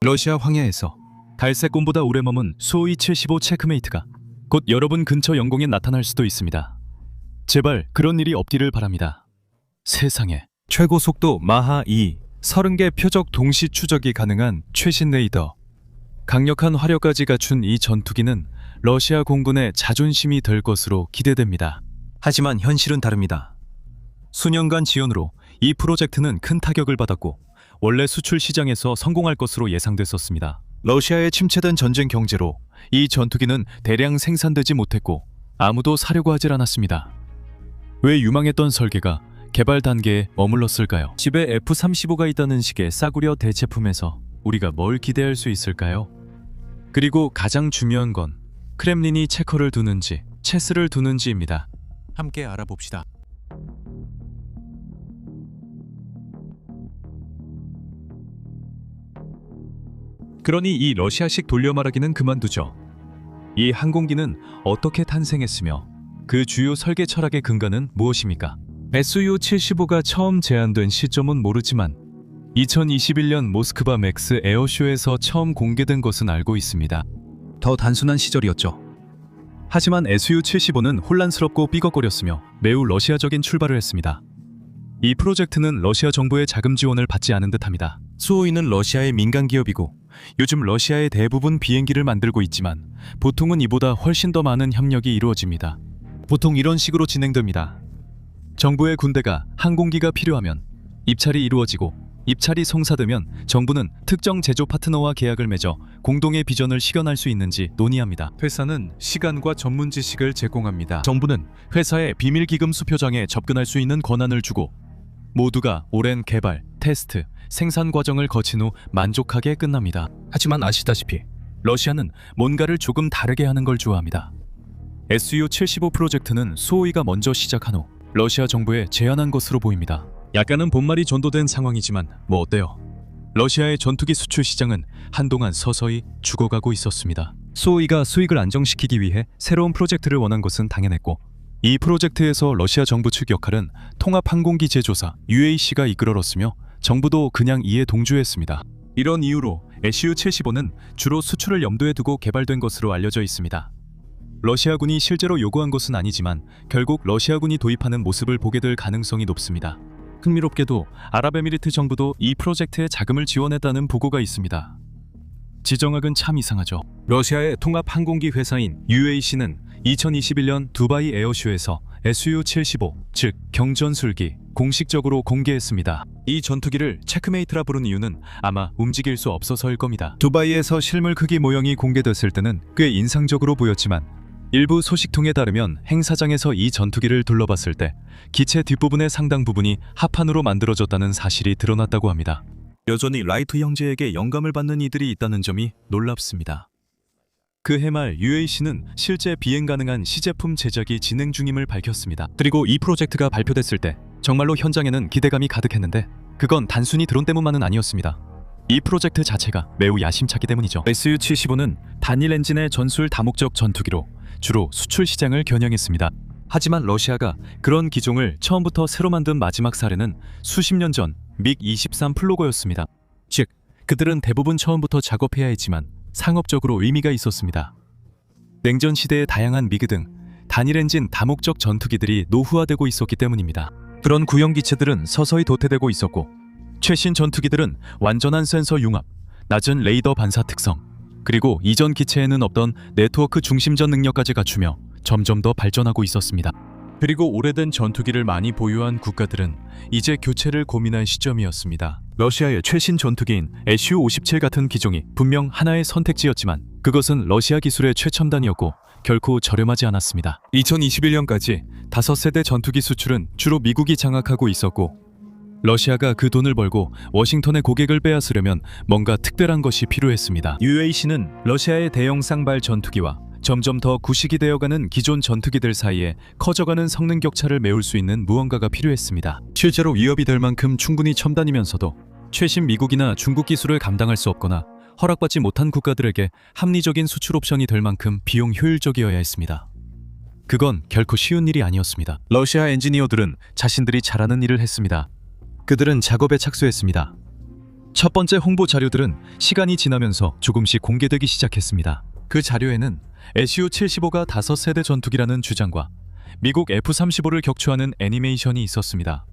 러시아 황해에서 갈색곰보다 오래 머문 수호이 75 체크메이트가 곧 여러분 근처 영공에 나타날 수도 있습니다. 제발 그런 일이 없기를 바랍니다. 세상에 최고 속도 마하 2 30개 표적 동시 추적이 가능한 최신 레이더, 강력한 화력까지 갖춘 이 전투기는 러시아 공군의 자존심이 될 것으로 기대됩니다. 하지만 현실은 다릅니다. 수년간 지원으로 이 프로젝트는 큰 타격을 받았고 원래 수출 시장에서 성공할 것으로 예상됐었습니다. 러시아의 침체된 전쟁 경제로 이 전투기는 대량 생산되지 못했고 아무도 사려고 하질 않았습니다. 왜 유망했던 설계가 개발 단계에 머물렀을까요? 집에 F-35가 있다는 식의 싸구려 대체품에서 우리가 뭘 기대할 수 있을까요? 그리고 가장 중요한 건 크렘린이 체커를 두는지 체스를 두는지입니다. 함께 알아봅시다. 그러니 이 러시아식 돌려말하기는 그만두죠. 이 항공기는 어떻게 탄생했으며 그 주요 설계 철학의 근간은 무엇입니까? Su-75가 처음 제안된 시점은 모르지만 2021년 모스크바 맥스 에어쇼에서 처음 공개된 것은 알고 있습니다. 더 단순한 시절이었죠. 하지만 Su-75는 혼란스럽고 삐걱거렸으며 매우 러시아적인 출발을 했습니다. 이 프로젝트는 러시아 정부의 자금 지원을 받지 않은 듯합니다. 수호이는 러시아의 민간 기업이고 요즘 러시아의 대부분 비행기를 만들고 있지만 보통은 이보다 훨씬 더 많은 협력이 이루어집니다. 보통 이런 식으로 진행됩니다. 정부의 군대가 항공기가 필요하면 입찰이 이루어지고 입찰이 성사되면 정부는 특정 제조 파트너와 계약을 맺어 공동의 비전을 실현할 수 있는지 논의합니다. 회사는 시간과 전문 지식을 제공합니다. 정부는 회사의 비밀기금 수표장에 접근할 수 있는 권한을 주고 모두가 오랜 개발, 테스트, 생산 과정을 거친 후 만족하게 끝납니다. 하지만 아시다시피 러시아는 뭔가를 조금 다르게 하는 걸 좋아합니다. Su-75 프로젝트는 수호이가 먼저 시작한 후 러시아 정부에 제안한 것으로 보입니다. 약간은 본말이 전도된 상황이지만 뭐 어때요? 러시아의 전투기 수출 시장은 한동안 서서히 죽어가고 있었습니다. 수호이가 수익을 안정시키기 위해 새로운 프로젝트를 원한 것은 당연했고 이 프로젝트에서 러시아 정부 측 역할은 통합항공기 제조사 UAC가 이끌어렀으며 정부도 그냥 이에 동조했습니다. 이런 이유로 Su-75는 주로 수출을 염두에 두고 개발된 것으로 알려져 있습니다. 러시아군이 실제로 요구한 것은 아니지만 결국 러시아군이 도입하는 모습을 보게 될 가능성이 높습니다. 흥미롭게도 아랍에미리트 정부도 이 프로젝트에 자금을 지원했다는 보고가 있습니다. 지정학은 참 이상하죠. 러시아의 통합항공기 회사인 UAC는 2021년 두바이 에어쇼에서 Su-75, 즉 경전술기, 공식적으로 공개했습니다. 이 전투기를 체크메이트라 부른 이유는 아마 움직일 수 없어서일 겁니다. 두바이에서 실물 크기 모형이 공개됐을 때는 꽤 인상적으로 보였지만 일부 소식통에 따르면 행사장에서 이 전투기를 둘러봤을 때 기체 뒷부분의 상당 부분이 합판으로 만들어졌다는 사실이 드러났다고 합니다. 여전히 라이트 형제에게 영감을 받는 이들이 있다는 점이 놀랍습니다. 그 해말 UAC는 실제 비행 가능한 시제품 제작이 진행 중임을 밝혔습니다. 그리고 이 프로젝트가 발표됐을 때 정말로 현장에는 기대감이 가득했는데 그건 단순히 드론 때문만은 아니었습니다. 이 프로젝트 자체가 매우 야심차기 때문이죠. Su-75는 단일 엔진의 전술 다목적 전투기로 주로 수출 시장을 겨냥했습니다. 하지만 러시아가 그런 기종을 처음부터 새로 만든 마지막 사례는 수십 년 전 믹-23 플로거였습니다. 즉, 그들은 대부분 처음부터 작업해야 했지만 상업적으로 의미가 있었습니다. 냉전 시대의 다양한 미그 등 단일 엔진 다목적 전투기들이 노후화되고 있었기 때문입니다. 그런 구형 기체들은 서서히 도태되고 있었고 최신 전투기들은 완전한 센서 융합, 낮은 레이더 반사 특성, 그리고 이전 기체에는 없던 네트워크 중심전 능력까지 갖추며 점점 더 발전하고 있었습니다. 그리고 오래된 전투기를 많이 보유한 국가들은 이제 교체를 고민할 시점이었습니다. 러시아의 최신 전투기인 Su-57 같은 기종이 분명 하나의 선택지였지만 그것은 러시아 기술의 최첨단이었고 결코 저렴하지 않았습니다. 2021년까지 5세대 전투기 수출은 주로 미국이 장악하고 있었고 러시아가 그 돈을 벌고 워싱턴의 고객을 빼앗으려면 뭔가 특별한 것이 필요했습니다. UAC는 러시아의 대형 쌍발 전투기와 점점 더 구식이 되어가는 기존 전투기들 사이에 커져가는 성능 격차를 메울 수 있는 무언가가 필요했습니다. 실제로 위협이 될 만큼 충분히 첨단이면서도 최신 미국이나 중국 기술을 감당할 수 없거나 허락받지 못한 국가들에게 합리적인 수출 옵션이 될 만큼 비용 효율적이어야 했습니다. 그건 결코 쉬운 일이 아니었습니다. 러시아 엔지니어들은 자신들이 잘하는 일을 했습니다. 그들은 작업에 착수했습니다. 첫 번째 홍보 자료들은 시간이 지나면서 조금씩 공개되기 시작했습니다. 그 자료에는 SU-75가 5세대 전투기라는 주장과 미국 F-35를 격추하는 애니메이션이 있었습니다.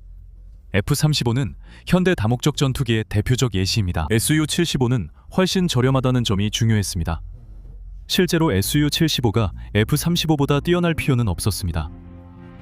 F-35는 현대 다목적 전투기의 대표적 예시입니다. SU-75는 훨씬 저렴하다는 점이 중요했습니다. 실제로 SU-75가 F-35보다 뛰어날 필요는 없었습니다.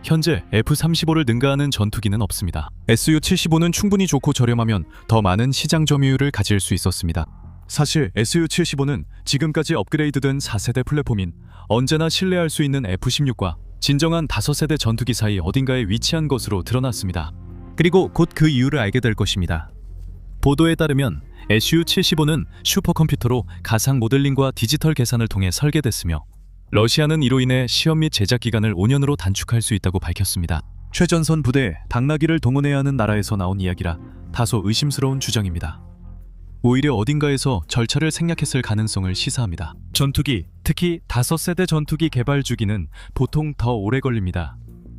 현재 F-35를 능가하는 전투기는 없습니다. SU-75는 충분히 좋고 저렴하면 더 많은 시장 점유율을 가질 수 있었습니다. 사실 SU-75는 지금까지 업그레이드된 4세대 플랫폼인 언제나 신뢰할 수 있는 F-16과 진정한 5세대 전투기 사이 어딘가에 위치한 것으로 드러났습니다. 그리고 곧 그 이유를 알게 될 것입니다. 보도에 따르면 SU-75는 슈퍼컴퓨터로 가상 모델링과 디지털 계산을 통해 설계됐으며 러시아는 이로 인해 시험 및 제작 기간을 5년으로 단축할 수 있다고 밝혔습니다. 최전선 부대에 당나귀를 동원해야 하는 나라에서 나온 이야기라 다소 의심스러운 주장입니다. 오히려 어딘가에서 절차를 생략했을 가능성을 시사합니다. 전투기, 특히 5세대 전투기 개발 주기는 보통 더 오래 걸립니다.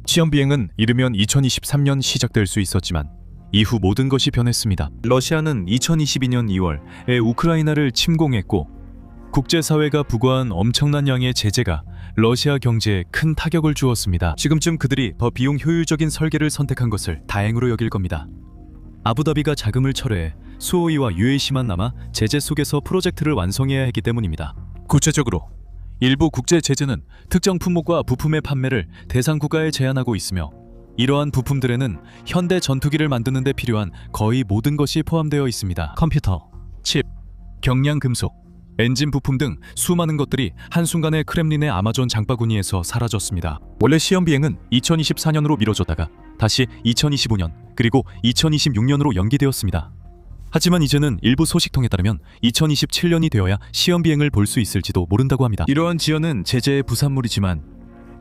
시험 비행은 이르면 2023년 시작될 수 있었지만 이후 모든 것이 변했습니다. 러시아는 2022년 2월에 우크라이나를 침공했고 국제사회가 부과한 엄청난 양의 제재가 러시아 경제에 큰 타격을 주었습니다. 지금쯤 그들이 더 비용 효율적인 설계를 선택한 것을 다행으로 여길 겁니다. 아부다비가 자금을 철회해 수호이와 UAC만 남아 제재 속에서 프로젝트를 완성해야 했기 때문입니다. 구체적으로 일부 국제 제재는 특정 품목과 부품의 판매를 대상 국가에 제한하고 있으며 이러한 부품들에는 현대 전투기를 만드는 데 필요한 거의 모든 것이 포함되어 있습니다. 컴퓨터, 칩, 경량 금속, 엔진 부품 등 수많은 것들이 한순간에 크렘린의 아마존 장바구니에서 사라졌습니다. 원래 시험 비행은 2024년으로 미뤄졌다가 다시 2025년 그리고 2026년으로 연기되었습니다. 하지만 이제는 일부 소식통에 따르면 2027년이 되어야 시험 비행을 볼 수 있을지도 모른다고 합니다. 이러한 지연은 제재의 부산물이지만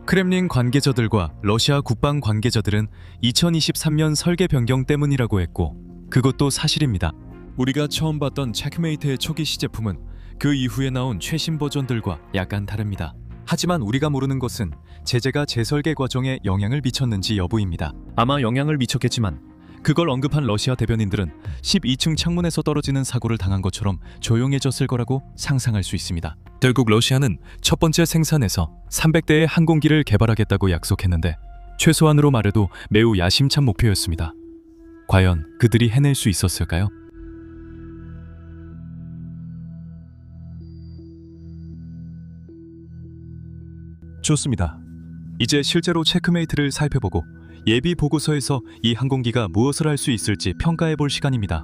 크렘린 관계자들과 러시아 국방 관계자들은 2023년 설계 변경 때문이라고 했고 그것도 사실입니다. 우리가 처음 봤던 체크메이트의 초기 시제품은 그 이후에 나온 최신 버전들과 약간 다릅니다. 하지만 우리가 모르는 것은 제재가 재설계 과정에 영향을 미쳤는지 여부입니다. 아마 영향을 미쳤겠지만 그걸 언급한 러시아 대변인들은 12층 창문에서 떨어지는 사고를 당한 것처럼 조용해졌을 거라고 상상할 수 있습니다. 결국 러시아는 첫 번째 생산에서 300대의 항공기를 개발하겠다고 약속했는데 최소한으로 말해도 매우 야심찬 목표였습니다. 과연 그들이 해낼 수 있었을까요? 좋습니다. 이제 실제로 체크메이트를 살펴보고 예비 보고서에서 이 항공기가 무엇을 할 수 있을지 평가해 볼 시간입니다.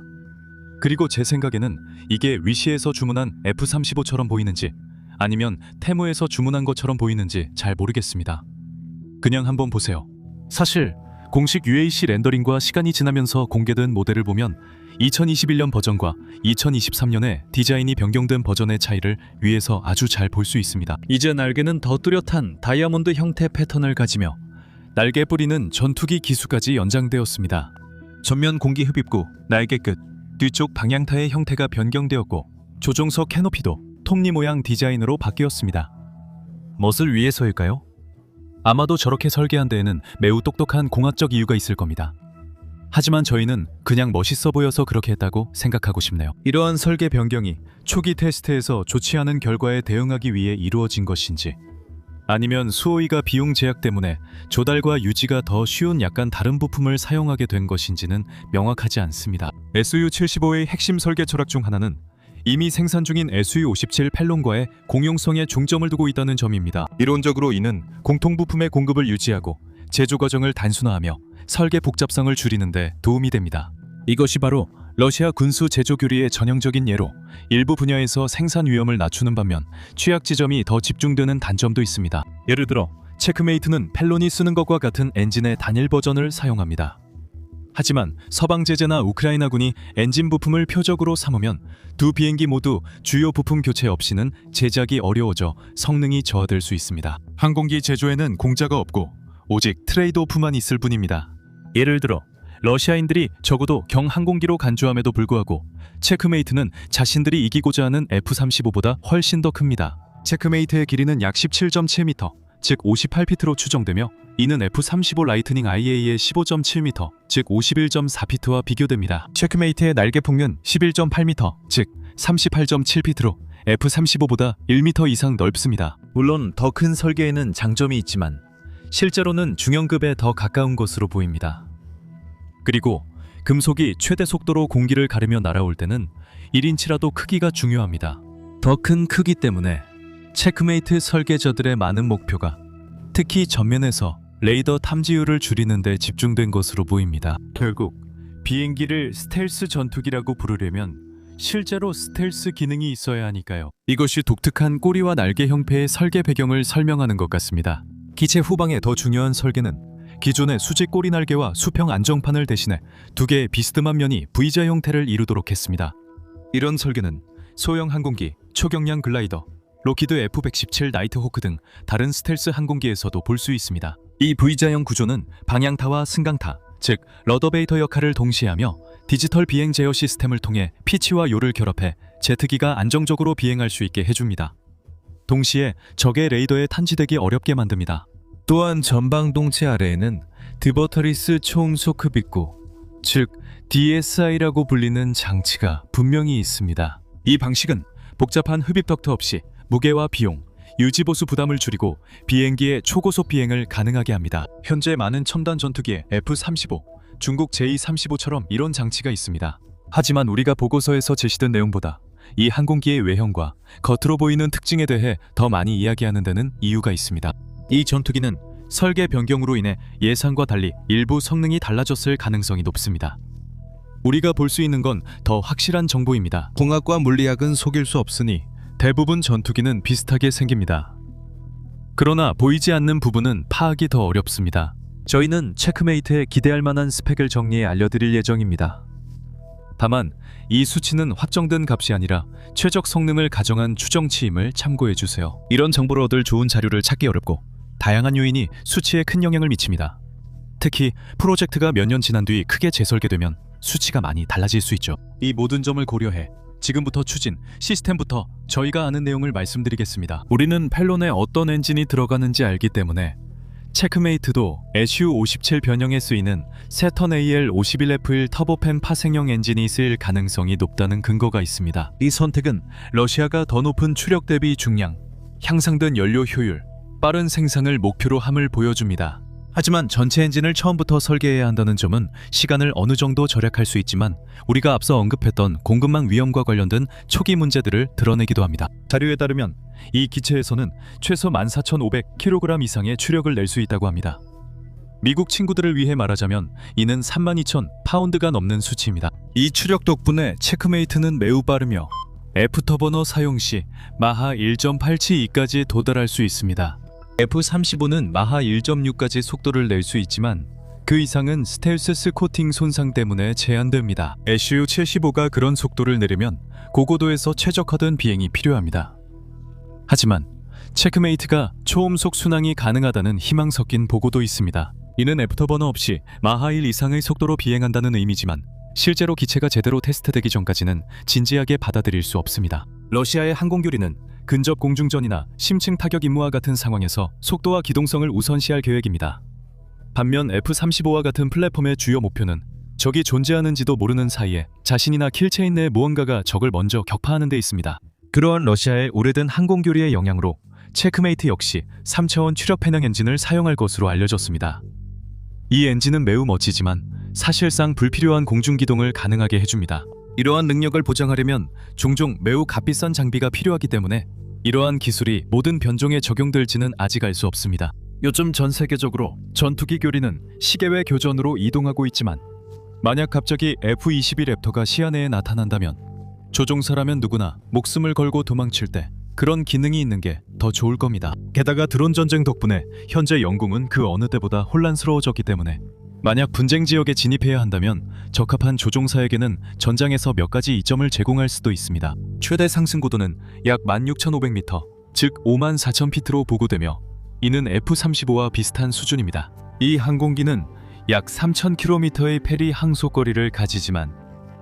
그리고 제 생각에는 이게 위시에서 주문한 F-35처럼 보이는지 아니면 테무에서 주문한 것처럼 보이는지 잘 모르겠습니다. 그냥 한번 보세요. 사실 공식 UAC 렌더링과 시간이 지나면서 공개된 모델을 보면 2021년 버전과 2023년에 디자인이 변경된 버전의 차이를 위에서 아주 잘 볼 수 있습니다. 이제 날개는 더 뚜렷한 다이아몬드 형태 패턴을 가지며 날개 뿌리는 전투기 기수까지 연장되었습니다. 전면 공기 흡입구, 날개 끝, 뒤쪽 방향타의 형태가 변경되었고 조종석 캐노피도 톱니 모양 디자인으로 바뀌었습니다. 무엇을 위해서일까요? 아마도 저렇게 설계한 데에는 매우 똑똑한 공학적 이유가 있을 겁니다. 하지만 저희는 그냥 멋있어 보여서 그렇게 했다고 생각하고 싶네요. 이러한 설계 변경이 초기 테스트에서 좋지 않은 결과에 대응하기 위해 이루어진 것인지 아니면 수호이가 비용 제약 때문에 조달과 유지가 더 쉬운 약간 다른 부품을 사용하게 된 것인지는 명확하지 않습니다. SU-75의 핵심 설계 철학 중 하나는 이미 생산 중인 SU-57 펠론과의 공용성에 중점을 두고 있다는 점입니다. 이론적으로 이는 공통 부품의 공급을 유지하고 제조 과정을 단순화하며 설계 복잡성을 줄이는 데 도움이 됩니다. 이것이 바로 러시아 군수 제조 교리의 전형적인 예로 일부 분야에서 생산 위험을 낮추는 반면 취약 지점이 더 집중되는 단점도 있습니다. 예를 들어 체크메이트는 펠론이 쓰는 것과 같은 엔진의 단일 버전을 사용합니다. 하지만 서방 제재나 우크라이나군이 엔진 부품을 표적으로 삼으면 두 비행기 모두 주요 부품 교체 없이는 제작이 어려워져 성능이 저하될 수 있습니다. 항공기 제조에는 공짜가 없고 오직 트레이드오프만 있을 뿐입니다. 예를 들어 러시아인들이 적어도 경항공기로 간주함에도 불구하고 체크메이트는 자신들이 이기고자 하는 F-35보다 훨씬 더 큽니다. 체크메이트의 길이는 약 17.7m, 즉 58피트로 추정되며 이는 F-35 라이트닝 IA의 15.7m, 즉 51.4피트와 비교됩니다. 체크메이트의 날개 폭은 11.8m, 즉 38.7피트로 F-35보다 1m 이상 넓습니다. 물론 더 큰 설계에는 장점이 있지만 실제로는 중형급에 더 가까운 것으로 보입니다. 그리고 금속이 최대 속도로 공기를 가르며 날아올 때는 1인치라도 크기가 중요합니다. 더 큰 크기 때문에 체크메이트 설계자들의 많은 목표가 특히 전면에서 레이더 탐지율을 줄이는 데 집중된 것으로 보입니다. 결국 비행기를 스텔스 전투기라고 부르려면 실제로 스텔스 기능이 있어야 하니까요. 이것이 독특한 꼬리와 날개 형태의 설계 배경을 설명하는 것 같습니다. 기체 후방의 더 중요한 설계는 기존의 수직 꼬리 날개와 수평 안정판을 대신해 두 개의 비스듬한 면이 V자 형태를 이루도록 했습니다. 이런 설계는 소형 항공기, 초경량 글라이더, 로키드 F-117 나이트호크 등 다른 스텔스 항공기에서도 볼 수 있습니다. 이 V자형 구조는 방향타와 승강타, 즉 러더베이터 역할을 동시에 하며 디지털 비행 제어 시스템을 통해 피치와 요를 결합해 제트기가 안정적으로 비행할 수 있게 해줍니다. 동시에 적의 레이더에探知되기 어렵게 만듭니다. 또한 전방동체 아래에는 드버터리스 초음속 흡입구, 즉 DSI라고 불리는 장치가 분명히 있습니다. 이 방식은 복잡한 흡입 덕트 없이 무게와 비용, 유지보수 부담을 줄이고 비행기의 초고속 비행을 가능하게 합니다. 현재 많은 첨단 전투기에 F-35, 중국 J-35처럼 이런 장치가 있습니다. 하지만 우리가 보고서에서 제시된 내용보다 이 항공기의 외형과 겉으로 보이는 특징에 대해 더 많이 이야기하는 데는 이유가 있습니다. 이 전투기는 설계 변경으로 인해 예상과 달리 일부 성능이 달라졌을 가능성이 높습니다. 우리가 볼 수 있는 건 더 확실한 정보입니다. 공학과 물리학은 속일 수 없으니 대부분 전투기는 비슷하게 생깁니다. 그러나 보이지 않는 부분은 파악이 더 어렵습니다. 저희는 체크메이트에 기대할 만한 스펙을 정리해 알려드릴 예정입니다. 다만 이 수치는 확정된 값이 아니라 최적 성능을 가정한 추정치임을 참고해주세요. 이런 정보를 얻을 좋은 자료를 찾기 어렵고 다양한 요인이 수치에 큰 영향을 미칩니다. 특히 프로젝트가 몇 년 지난 뒤 크게 재설계되면 수치가 많이 달라질 수 있죠. 이 모든 점을 고려해 지금부터 추진, 시스템부터 저희가 아는 내용을 말씀드리겠습니다. 우리는 펠론에 어떤 엔진이 들어가는지 알기 때문에 체크메이트도 SU-57 변형에 쓰이는 세턴 AL-51F1 터보팬 파생형 엔진이 쓰일 가능성이 높다는 근거가 있습니다. 이 선택은 러시아가 더 높은 추력 대비 중량, 향상된 연료 효율, 빠른 생산을 목표로 함을 보여줍니다. 하지만 전체 엔진을 처음부터 설계해야 한다는 점은 시간을 어느 정도 절약할 수 있지만 우리가 앞서 언급했던 공급망 위험과 관련된 초기 문제들을 드러내기도 합니다. 자료에 따르면 이 기체에서는 최소 14,500kg 이상의 추력을 낼 수 있다고 합니다. 미국 친구들을 위해 말하자면 이는 32,000파운드가 넘는 수치입니다. 이 추력 덕분에 체크메이트는 매우 빠르며 F터버너 사용 시 마하 1.872까지 도달할 수 있습니다. F-35는 마하 1.6까지 속도를 낼 수 있지만 그 이상은 스텔스 스코팅 손상 때문에 제한됩니다. SU-75가 그런 속도를 내려면 고고도에서 최적화된 비행이 필요합니다. 하지만 체크메이트가 초음속 순항이 가능하다는 희망 섞인 보고도 있습니다. 이는 애프터버너 없이 마하 1 이상의 속도로 비행한다는 의미지만 실제로 기체가 제대로 테스트되기 전까지는 진지하게 받아들일 수 없습니다. 러시아의 항공교리는 근접 공중전이나 심층 타격 임무와 같은 상황에서 속도와 기동성을 우선시할 계획입니다. 반면 F-35와 같은 플랫폼의 주요 목표는 적이 존재하는지도 모르는 사이에 자신이나 킬체인 내 무언가가 적을 먼저 격파하는 데 있습니다. 그러한 러시아의 오래된 항공교리의 영향으로 체크메이트 역시 3차원 추력 편형 엔진을 사용할 것으로 알려졌습니다. 이 엔진은 매우 멋지지만 사실상 불필요한 공중기동을 가능하게 해줍니다. 이러한 능력을 보장하려면 종종 매우 값비싼 장비가 필요하기 때문에 이러한 기술이 모든 변종에 적용될지는 아직 알 수 없습니다. 요즘 전 세계적으로 전투기 교리는 시계외 교전으로 이동하고 있지만 만약 갑자기 F-22 랩터가 시야내에 나타난다면 조종사라면 누구나 목숨을 걸고 도망칠 때 그런 기능이 있는 게 더 좋을 겁니다. 게다가 드론 전쟁 덕분에 현재 영공은 그 어느 때보다 혼란스러워졌기 때문에 만약 분쟁 지역에 진입해야 한다면 적합한 조종사에게는 전장에서 몇 가지 이점을 제공할 수도 있습니다. 최대 상승 고도는 약 16,500m, 즉 54,000피트로 보고되며 이는 F-35와 비슷한 수준입니다. 이 항공기는 약 3,000km의 페리 항속거리를 가지지만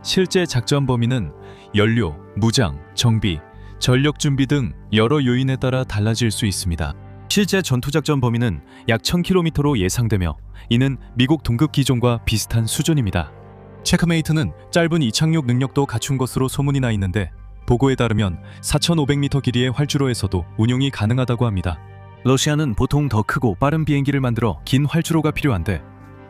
실제 작전 범위는 연료, 무장, 정비, 전력 준비 등 여러 요인에 따라 달라질 수 있습니다. 실제 전투작전 범위는 약 1000km로 예상되며 이는 미국 동급 기종과 비슷한 수준입니다. 체크메이트는 짧은 이착륙 능력도 갖춘 것으로 소문이 나 있는데 보고에 따르면 4500m 길이의 활주로에서도 운용이 가능하다고 합니다. 러시아는 보통 더 크고 빠른 비행기를 만들어 긴 활주로가 필요한데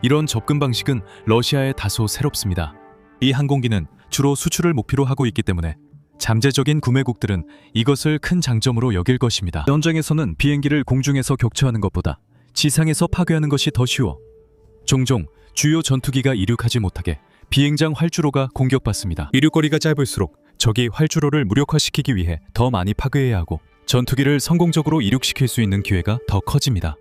이런 접근 방식은 러시아에 다소 새롭습니다. 이 항공기는 주로 수출을 목표로 하고 있기 때문에 잠재적인 구매국들은 이것을 큰 장점으로 여길 것입니다. 전쟁에서는 비행기를 공중에서 격추하는 것보다 지상에서 파괴하는 것이 더 쉬워 종종 주요 전투기가 이륙하지 못하게 비행장 활주로가 공격받습니다. 이륙거리가 짧을수록 적이 활주로를 무력화시키기 위해 더 많이 파괴해야 하고 전투기를 성공적으로 이륙시킬 수 있는 기회가 더 커집니다.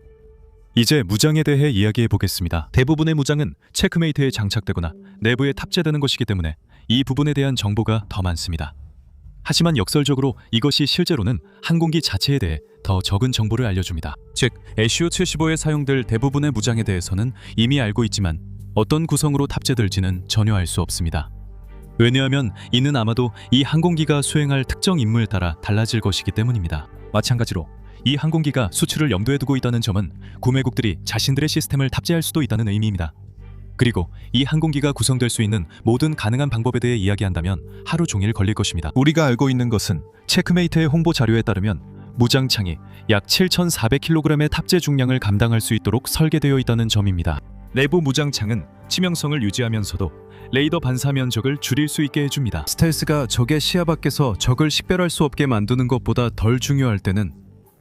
이제 무장에 대해 이야기해 보겠습니다. 대부분의 무장은 체크메이트에 장착되거나 내부에 탑재되는 것이기 때문에 이 부분에 대한 정보가 더 많습니다. 하지만 역설적으로 이것이 실제로는 항공기 자체에 대해 더 적은 정보를 알려줍니다. 즉, SU-75에 사용될 대부분의 무장에 대해서는 이미 알고 있지만 어떤 구성으로 탑재될지는 전혀 알 수 없습니다. 왜냐하면 이는 아마도 이 항공기가 수행할 특정 임무에 따라 달라질 것이기 때문입니다. 마찬가지로 이 항공기가 수출을 염두에 두고 있다는 점은 구매국들이 자신들의 시스템을 탑재할 수도 있다는 의미입니다. 그리고 이 항공기가 구성될 수 있는 모든 가능한 방법에 대해 이야기한다면 하루 종일 걸릴 것입니다. 우리가 알고 있는 것은 체크메이트의 홍보 자료에 따르면 무장창이 약 7,400kg의 탑재 중량을 감당할 수 있도록 설계되어 있다는 점입니다. 내부 무장창은 치명성을 유지하면서도 레이더 반사 면적을 줄일 수 있게 해줍니다. 스텔스가 적의 시야 밖에서 적을 식별할 수 없게 만드는 것보다 덜 중요할 때는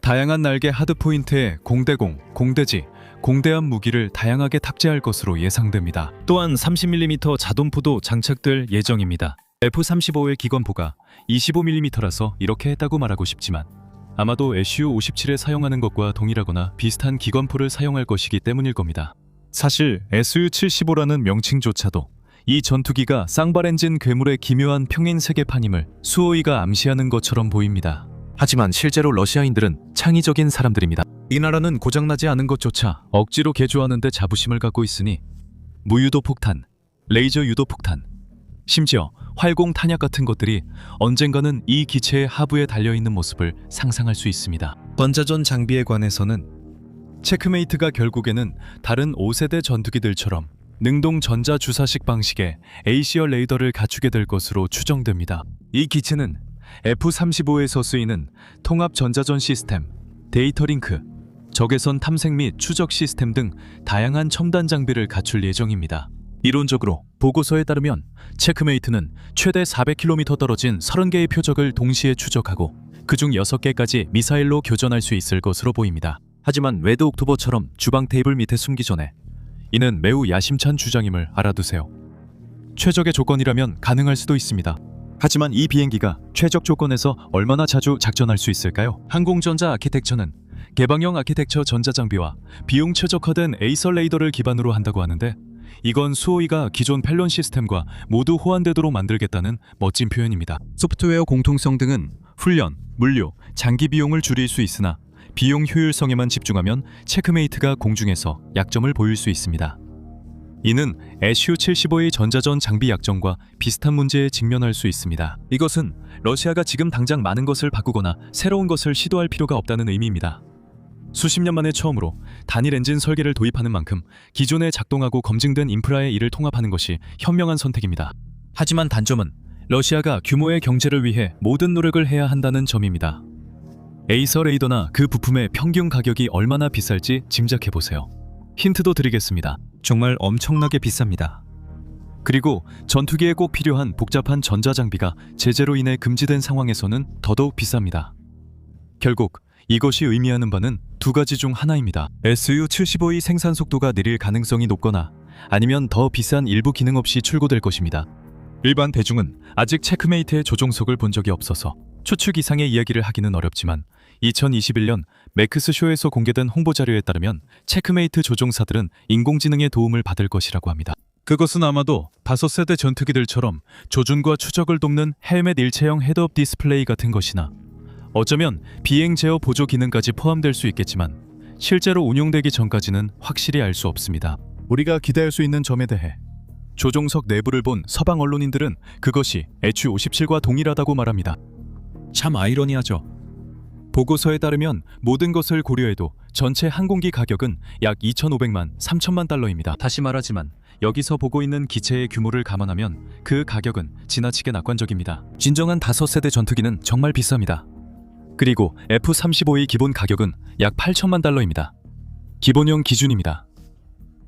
다양한 날개 하드포인트에 공대공, 공대지, 공대함 무기를 다양하게 탑재할 것으로 예상됩니다. 또한 30mm 자동포도 장착될 예정입니다. F-35의 기관포가 25mm라서 이렇게 했다고 말하고 싶지만 아마도 SU-57에 사용하는 것과 동일하거나 비슷한 기관포를 사용할 것이기 때문일 겁니다. 사실 SU-75라는 명칭조차도 이 전투기가 쌍발 엔진 괴물의 기묘한 평행 세계판임을 수호이가 암시하는 것처럼 보입니다. 하지만 실제로 러시아인들은 창의적인 사람들입니다. 이 나라는 고장나지 않은 것조차 억지로 개조하는 데 자부심을 갖고 있으니 무유도 폭탄, 레이저 유도 폭탄, 심지어 활공 탄약 같은 것들이 언젠가는 이 기체의 하부에 달려있는 모습을 상상할 수 있습니다. 전자전 장비에 관해서는 체크메이트가 결국에는 다른 5세대 전투기들처럼 능동 전자 주사식 방식의 에이시어 레이더를 갖추게 될 것으로 추정됩니다. 이 기체는 F-35에서 쓰이는 통합 전자전 시스템, 데이터 링크, 적외선 탐색 및 추적 시스템 등 다양한 첨단 장비를 갖출 예정입니다. 이론적으로 보고서에 따르면 체크메이트는 최대 400km 떨어진 30개의 표적을 동시에 추적하고 그중 6개까지 미사일로 교전할 수 있을 것으로 보입니다. 하지만 레드 옥토버처럼 주방 테이블 밑에 숨기 전에 이는 매우 야심찬 주장임을 알아두세요. 최적의 조건이라면 가능할 수도 있습니다. 하지만 이 비행기가 최적 조건에서 얼마나 자주 작전할 수 있을까요? 항공전자 아키텍처는 개방형 아키텍처 전자장비와 비용 최적화된 에이서 레이더를 기반으로 한다고 하는데 이건 수호이가 기존 펠론 시스템과 모두 호환되도록 만들겠다는 멋진 표현입니다. 소프트웨어 공통성 등은 훈련, 물류, 장기 비용을 줄일 수 있으나 비용 효율성에만 집중하면 체크메이트가 공중에서 약점을 보일 수 있습니다. 이는 SU-75의 전자전 장비 약점과 비슷한 문제에 직면할 수 있습니다. 이것은 러시아가 지금 당장 많은 것을 바꾸거나 새로운 것을 시도할 필요가 없다는 의미입니다. 수십 년 만에 처음으로 단일 엔진 설계를 도입하는 만큼 기존에 작동하고 검증된 인프라의 이를 통합하는 것이 현명한 선택입니다. 하지만 단점은 러시아가 규모의 경제를 위해 모든 노력을 해야 한다는 점입니다. 에이서 레이더나 그 부품의 평균 가격이 얼마나 비쌀지 짐작해보세요. 힌트도 드리겠습니다. 정말 엄청나게 비쌉니다. 그리고 전투기에 꼭 필요한 복잡한 전자장비가 제재로 인해 금지된 상황에서는 더더욱 비쌉니다. 결국 이것이 의미하는 바는 두 가지 중 하나입니다. SU-75의 생산 속도가 느릴 가능성이 높거나 아니면 더 비싼 일부 기능 없이 출고될 것입니다. 일반 대중은 아직 체크메이트의 조종석을 본 적이 없어서 추측 이상의 이야기를 하기는 어렵지만 2021년 맥스쇼에서 공개된 홍보자료에 따르면 체크메이트 조종사들은 인공지능의 도움을 받을 것이라고 합니다. 그것은 아마도 5세대 전투기들처럼 조준과 추적을 돕는 헬멧 일체형 헤드업 디스플레이 같은 것이나 어쩌면 비행 제어 보조 기능까지 포함될 수 있겠지만 실제로 운용되기 전까지는 확실히 알 수 없습니다. 우리가 기대할 수 있는 점에 대해 조종석 내부를 본 서방 언론인들은 그것이 SU-57과 동일하다고 말합니다. 참 아이러니하죠. 보고서에 따르면 모든 것을 고려해도 전체 항공기 가격은 약 2,500만 3천만 달러입니다. 다시 말하지만 여기서 보고 있는 기체의 규모를 감안하면 그 가격은 지나치게 낙관적입니다. 진정한 5세대 전투기는 정말 비쌉니다. 그리고 F-35의 기본 가격은 약 8천만 달러입니다. 기본형 기준입니다.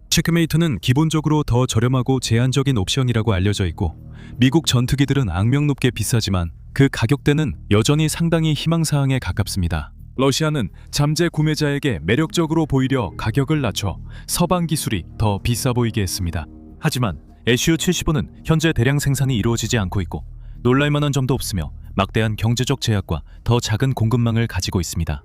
체크메이트는 기본적으로 더 저렴하고 제한적인 옵션이라고 알려져 있고 미국 전투기들은 악명 높게 비싸지만 그 가격대는 여전히 상당히 희망사항에 가깝습니다. 러시아는 잠재 구매자에게 매력적으로 보이려 가격을 낮춰 서방 기술이 더 비싸 보이게 했습니다. 하지만 SU-75는 현재 대량 생산이 이루어지지 않고 있고 놀랄만한 점도 없으며 막대한 경제적 제약과 더 작은 공급망을 가지고 있습니다.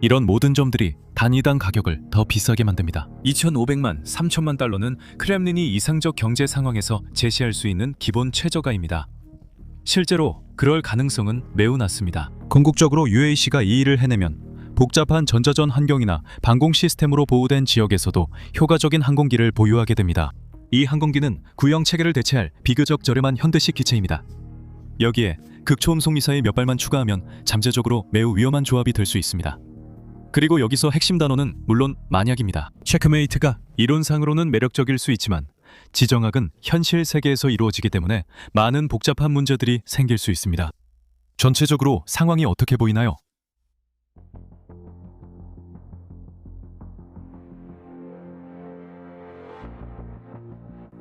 이런 모든 점들이 단위당 가격을 더 비싸게 만듭니다. 2,500만 3천만 달러는 크렘린이 이상적 경제 상황에서 제시할 수 있는 기본 최저가입니다. 실제로 그럴 가능성은 매우 낮습니다. 궁극적으로 UAC가 이 일을 해내면 복잡한 전자전 환경이나 방공 시스템으로 보호된 지역에서도 효과적인 항공기를 보유하게 됩니다. 이 항공기는 구형 체계를 대체할 비교적 저렴한 현대식 기체입니다. 여기에 극초음속 미사일 몇 발만 추가하면 잠재적으로 매우 위험한 조합이 될 수 있습니다. 그리고 여기서 핵심 단어는 물론 만약입니다. 체크메이트가 이론상으로는 매력적일 수 있지만 지정학은 현실 세계에서 이루어지기 때문에 많은 복잡한 문제들이 생길 수 있습니다. 전체적으로 상황이 어떻게 보이나요?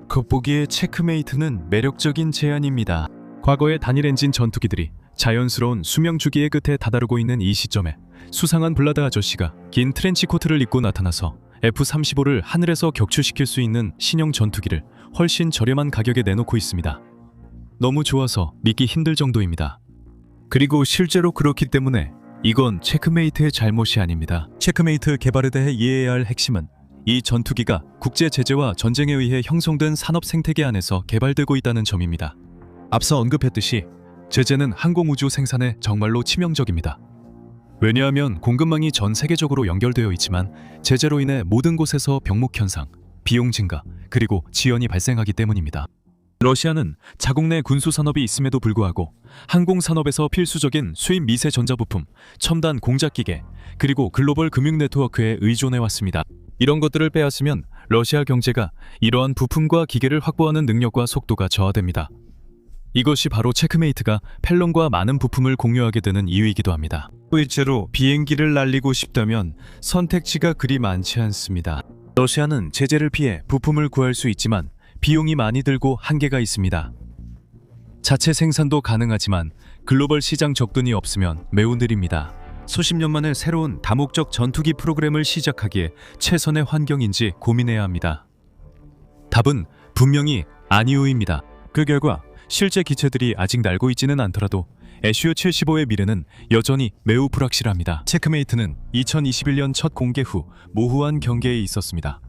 겉보기에 체크메이트는 매력적인 제안입니다. 과거의 단일 엔진 전투기들이 자연스러운 수명 주기의 끝에 다다르고 있는 이 시점에 수상한 블라드 아저씨가 긴 트렌치 코트를 입고 나타나서 F-35를 하늘에서 격추시킬 수 있는 신형 전투기를 훨씬 저렴한 가격에 내놓고 있습니다. 너무 좋아서 믿기 힘들 정도입니다. 그리고 실제로 그렇기 때문에 이건 체크메이트의 잘못이 아닙니다. 체크메이트 개발에 대해 이해해야 할 핵심은 이 전투기가 국제 제재와 전쟁에 의해 형성된 산업 생태계 안에서 개발되고 있다는 점입니다. 앞서 언급했듯이 제재는 항공우주 생산에 정말로 치명적입니다. 왜냐하면 공급망이 전 세계적으로 연결되어 있지만 제재로 인해 모든 곳에서 병목 현상, 비용 증가, 그리고 지연이 발생하기 때문입니다. 러시아는 자국 내 군수 산업이 있음에도 불구하고 항공 산업에서 필수적인 수입 미세 전자부품, 첨단 공작 기계, 그리고 글로벌 금융 네트워크에 의존해 왔습니다. 이런 것들을 빼앗으면 러시아 경제가 이러한 부품과 기계를 확보하는 능력과 속도가 저하됩니다. 이것이 바로 체크메이트가 펠론과 많은 부품을 공유하게 되는 이유이기도 합니다. 실제로 비행기를 날리고 싶다면 선택지가 그리 많지 않습니다. 러시아는 제재를 피해 부품을 구할 수 있지만 비용이 많이 들고 한계가 있습니다. 자체 생산도 가능하지만 글로벌 시장 접근이 없으면 매우 느립니다. 수십 년 만에 새로운 다목적 전투기 프로그램을 시작하기에 최선의 환경인지 고민해야 합니다. 답은 분명히 아니오입니다. 그 결과 실제 기체들이 아직 날고 있지는 않더라도 SU-75의 미래는 여전히 매우 불확실합니다. 체크메이트는 2021년 첫 공개 후 모호한 경계에 있었습니다.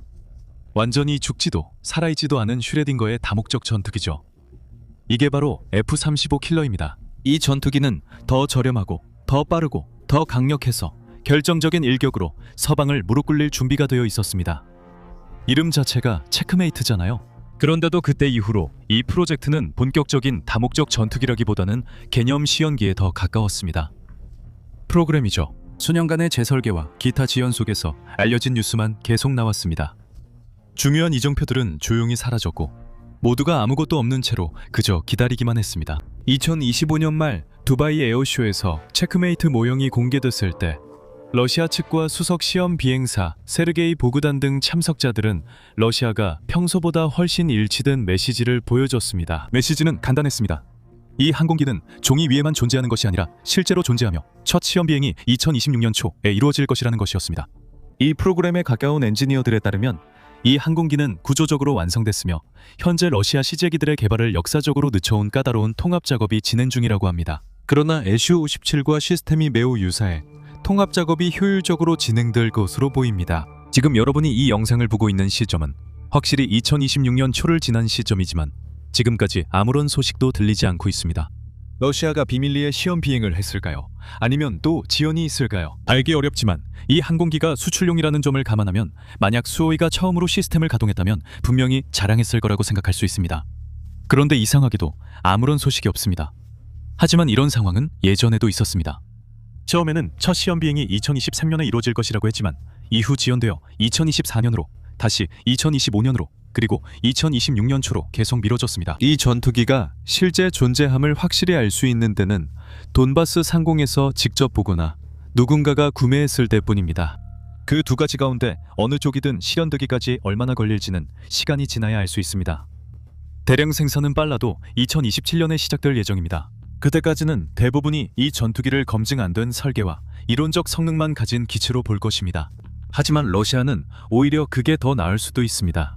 완전히 죽지도 살아있지도 않은 슈레딩거의 다목적 전투기죠. 이게 바로 F-35 킬러입니다. 이 전투기는 더 저렴하고 더 빠르고 더 강력해서 결정적인 일격으로 서방을 무릎 꿇릴 준비가 되어 있었습니다. 이름 자체가 체크메이트잖아요. 그런데도 그때 이후로 이 프로젝트는 본격적인 다목적 전투기라기보다는 개념 시연기에 더 가까웠습니다. 프로그램이죠. 수년간의 재설계와 기타 지연 속에서 알려진 뉴스만 계속 나왔습니다. 중요한 이정표들은 조용히 사라졌고 모두가 아무것도 없는 채로 그저 기다리기만 했습니다. 2025년 말 두바이 에어쇼에서 체크메이트 모형이 공개됐을 때 러시아 측과 수석 시험 비행사 세르게이 보그단 등 참석자들은 러시아가 평소보다 훨씬 일치된 메시지를 보여줬습니다. 메시지는 간단했습니다. 이 항공기는 종이 위에만 존재하는 것이 아니라 실제로 존재하며 첫 시험 비행이 2026년 초에 이루어질 것이라는 것이었습니다. 이 프로그램에 가까운 엔지니어들에 따르면 이 항공기는 구조적으로 완성됐으며 현재 러시아 시제기들의 개발을 역사적으로 늦춰온 까다로운 통합 작업이 진행 중이라고 합니다. 그러나 SU-57과 시스템이 매우 유사해 통합 작업이 효율적으로 진행될 것으로 보입니다. 지금 여러분이 이 영상을 보고 있는 시점은 확실히 2026년 초를 지난 시점이지만 지금까지 아무런 소식도 들리지 않고 있습니다. 러시아가 비밀리에 시험 비행을 했을까요? 아니면 또 지연이 있을까요? 알기 어렵지만 이 항공기가 수출용이라는 점을 감안하면 만약 수호이가 처음으로 시스템을 가동했다면 분명히 자랑했을 거라고 생각할 수 있습니다. 그런데 이상하게도 아무런 소식이 없습니다. 하지만 이런 상황은 예전에도 있었습니다. 처음에는 첫 시험 비행이 2023년에 이루어질 것이라고 했지만 이후 지연되어 2024년으로 다시 2025년으로 그리고 2026년 초로 계속 미뤄졌습니다. 이 전투기가 실제 존재함을 확실히 알 수 있는 데는 돈바스 상공에서 직접 보거나 누군가가 구매했을 때뿐입니다. 그 두 가지 가운데 어느 쪽이든 실현되기까지 얼마나 걸릴지는 시간이 지나야 알 수 있습니다. 대량 생산은 빨라도 2027년에 시작될 예정입니다. 그때까지는 대부분이 이 전투기를 검증 안 된 설계와 이론적 성능만 가진 기체로 볼 것입니다. 하지만 러시아는 오히려 그게 더 나을 수도 있습니다.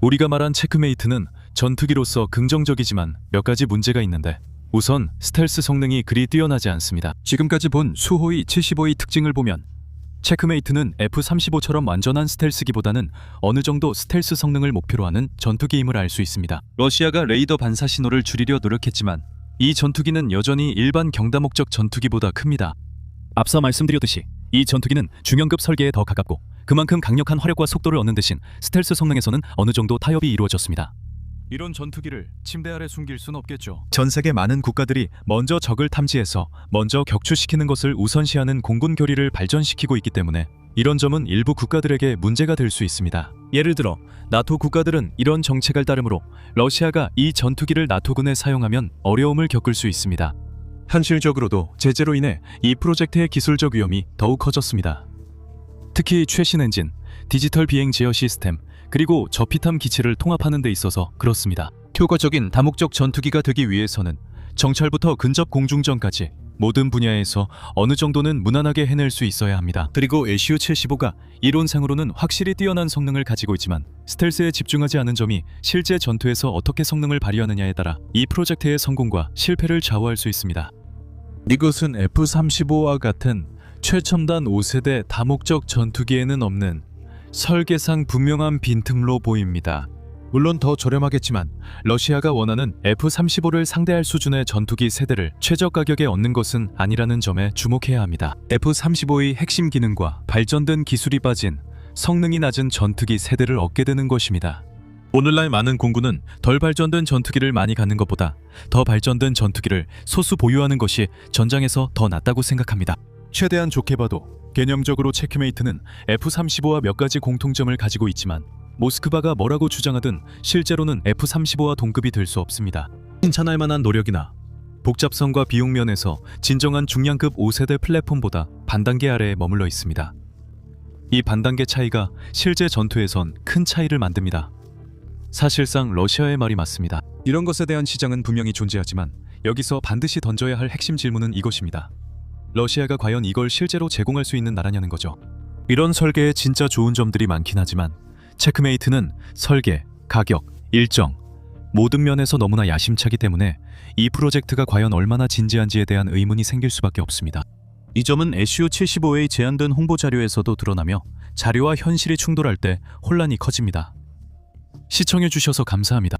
우리가 말한 체크메이트는 전투기로서 긍정적이지만 몇 가지 문제가 있는데 우선 스텔스 성능이 그리 뛰어나지 않습니다. 지금까지 본 수호이 75의 특징을 보면 체크메이트는 F-35처럼 완전한 스텔스기보다는 어느 정도 스텔스 성능을 목표로 하는 전투기임을 알 수 있습니다. 러시아가 레이더 반사 신호를 줄이려 노력했지만 이 전투기는 여전히 일반 경다 목적 전투기보다 큽니다. 앞서 말씀드렸듯이 이 전투기는 중형급 설계에 더 가깝고 그만큼 강력한 화력과 속도를 얻는 대신 스텔스 성능에서는 어느 정도 타협이 이루어졌습니다. 이런 전투기를 침대 아래 숨길 순 없겠죠. 전 세계 많은 국가들이 먼저 적을 탐지해서 먼저 격추시키는 것을 우선시하는 공군 교리를 발전시키고 있기 때문에 이런 점은 일부 국가들에게 문제가 될 수 있습니다. 예를 들어 나토 국가들은 이런 정책을 따르므로 러시아가 이 전투기를 나토군에 사용하면 어려움을 겪을 수 있습니다. 현실적으로도 제재로 인해 이 프로젝트의 기술적 위험이 더욱 커졌습니다. 특히 최신 엔진, 디지털 비행 제어 시스템, 그리고 저피탐 기체를 통합하는 데 있어서 그렇습니다. 효과적인 다목적 전투기가 되기 위해서는 정찰부터 근접 공중전까지 모든 분야에서 어느 정도는 무난하게 해낼 수 있어야 합니다. 그리고 SU-75가 이론상으로는 확실히 뛰어난 성능을 가지고 있지만 스텔스에 집중하지 않은 점이 실제 전투에서 어떻게 성능을 발휘하느냐에 따라 이 프로젝트의 성공과 실패를 좌우할 수 있습니다. 이것은 F-35와 같은 최첨단 5세대 다목적 전투기에는 없는 설계상 분명한 빈틈로 보입니다. 물론 더 저렴하겠지만 러시아가 원하는 F-35를 상대할 수준의 전투기 세대를 최저 가격에 얻는 것은 아니라는 점에 주목해야 합니다. F-35의 핵심 기능과 발전된 기술이 빠진 성능이 낮은 전투기 세대를 얻게 되는 것입니다. 오늘날 많은 공군은 덜 발전된 전투기를 많이 갖는 것보다 더 발전된 전투기를 소수 보유하는 것이 전장에서 더 낫다고 생각합니다. 최대한 좋게 봐도 개념적으로 체크메이트는 F-35와 몇 가지 공통점을 가지고 있지만 모스크바가 뭐라고 주장하든 실제로는 F-35와 동급이 될 수 없습니다. 칭찬할 만한 노력이나 복잡성과 비용 면에서 진정한 중량급 5세대 플랫폼보다 반단계 아래에 머물러 있습니다. 이 반단계 차이가 실제 전투에선 큰 차이를 만듭니다. 사실상 러시아의 말이 맞습니다. 이런 것에 대한 시장은 분명히 존재하지만 여기서 반드시 던져야 할 핵심 질문은 이것입니다. 러시아가 과연 이걸 실제로 제공할 수 있는 나라냐는 거죠. 이런 설계에 진짜 좋은 점들이 많긴 하지만 체크메이트는 설계, 가격, 일정 모든 면에서 너무나 야심차기 때문에 이 프로젝트가 과연 얼마나 진지한지에 대한 의문이 생길 수밖에 없습니다. 이 점은 SU-75의 제한된 홍보 자료에서도 드러나며 자료와 현실이 충돌할 때 혼란이 커집니다. 시청해주셔서 감사합니다.